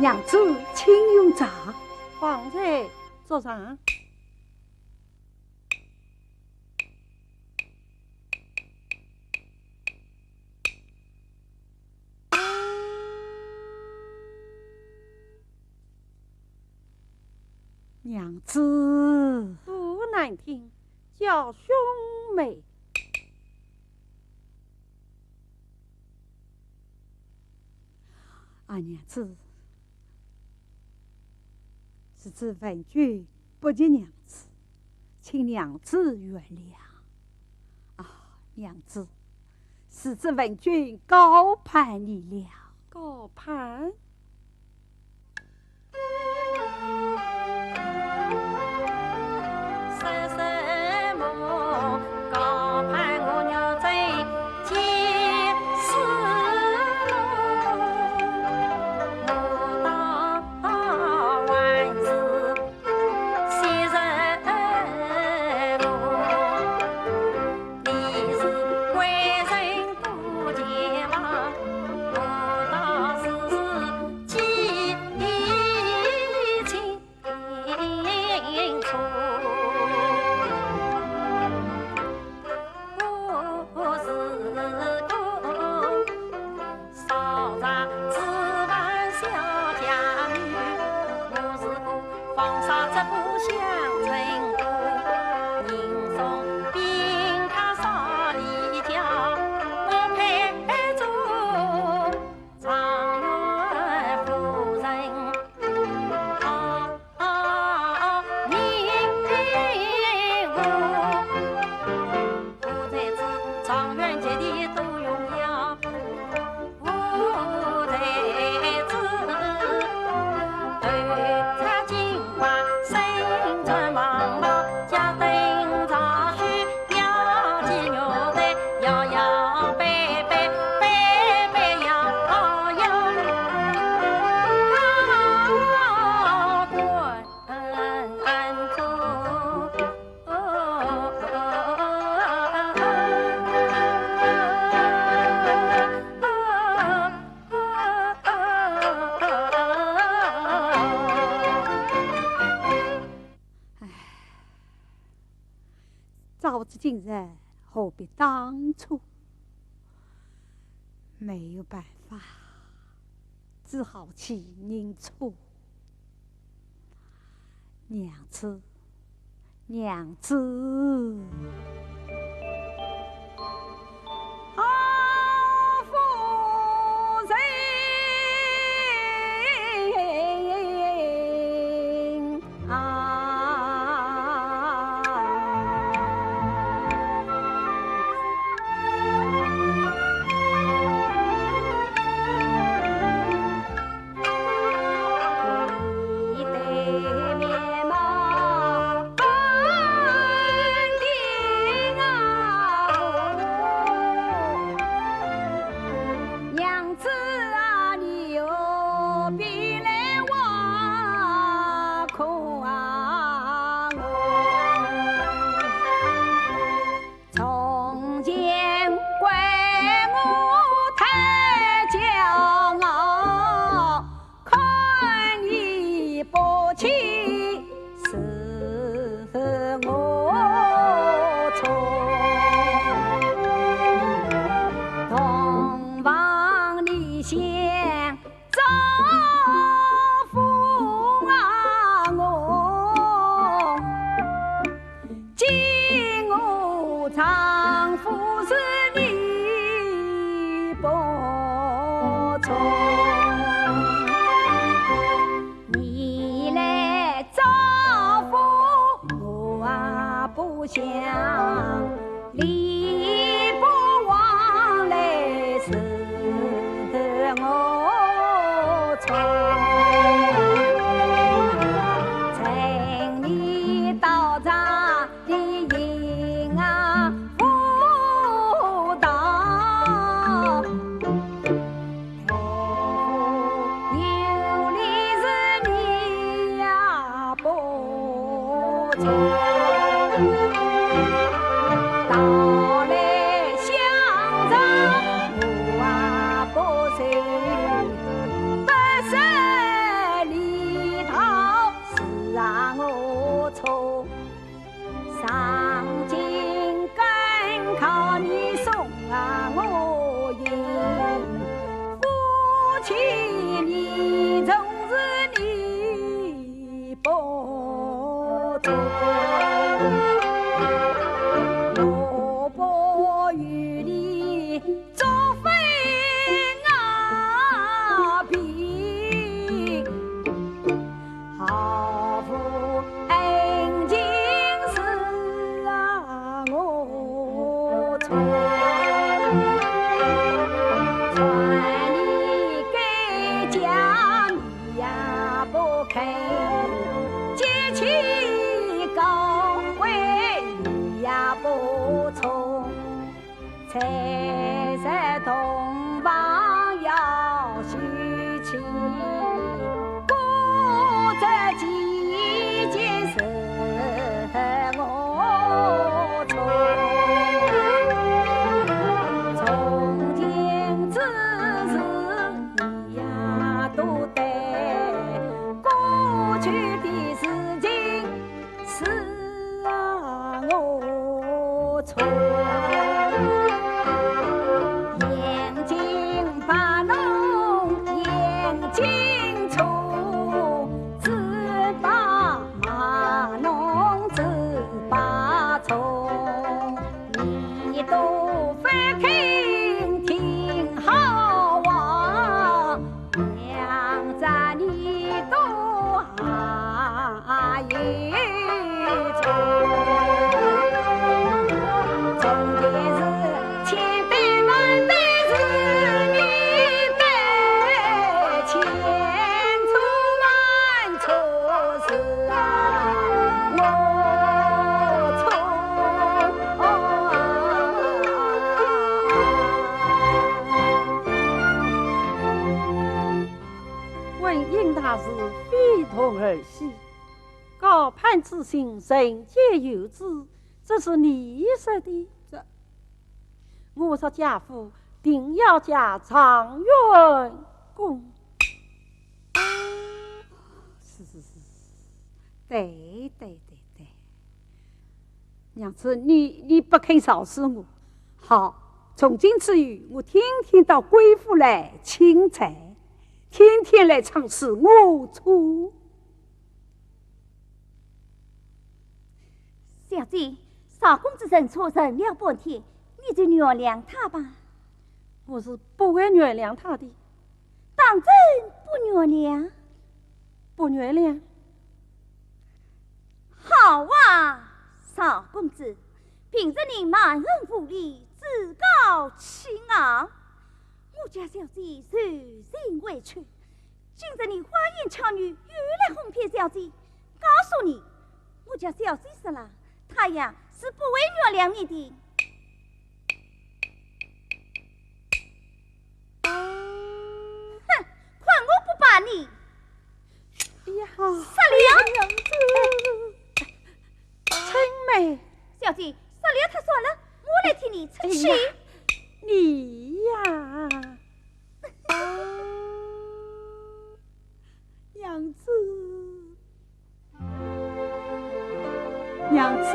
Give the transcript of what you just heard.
娘子，请用茶。方才坐上。娘子，不难听，叫兄妹。娘子，是子问君不及娘子，请娘子原谅。娘子，是子问君高攀你了。高攀？早知今日，何必当初？没有办法，只好去认错。娘子，娘子。不从。萝卜雨里做飞啊皮，好负恩情事啊我从。传你给家你呀不肯，结起高贵你呀不从，彩色同房要续起，过着几件事我从。从前之事你呀都得，过去的事情是啊我从。眼睛把弄眼睛粗，只把马弄只把从，你都翻听听好啊，娘在你都也从。从前是千代万代是你的，千错万错是啊我从。闻应大师非同儿戏，高攀之心，人皆有之，这是你说的。我说家父定要加长远功。是，对，娘子，你不肯饶恕我，好，从今之后，我天天到贵府来请财，天天来尝试我错。小姐，少公子认错认了半天，你就原谅他吧。我是不会原谅他的。当真不原谅？不原谅。好啊，少公子，凭着你满人武力，自高气昂，我家小姐受尽委屈，今日你花言巧语，又来哄骗小姐。告诉你，我家小姐说了，她呀是不会原谅你的。哼，看我不把你！哎呀，杀了！青梅，小姐，杀了他算了，我来替你出气。你呀，娘子，娘子。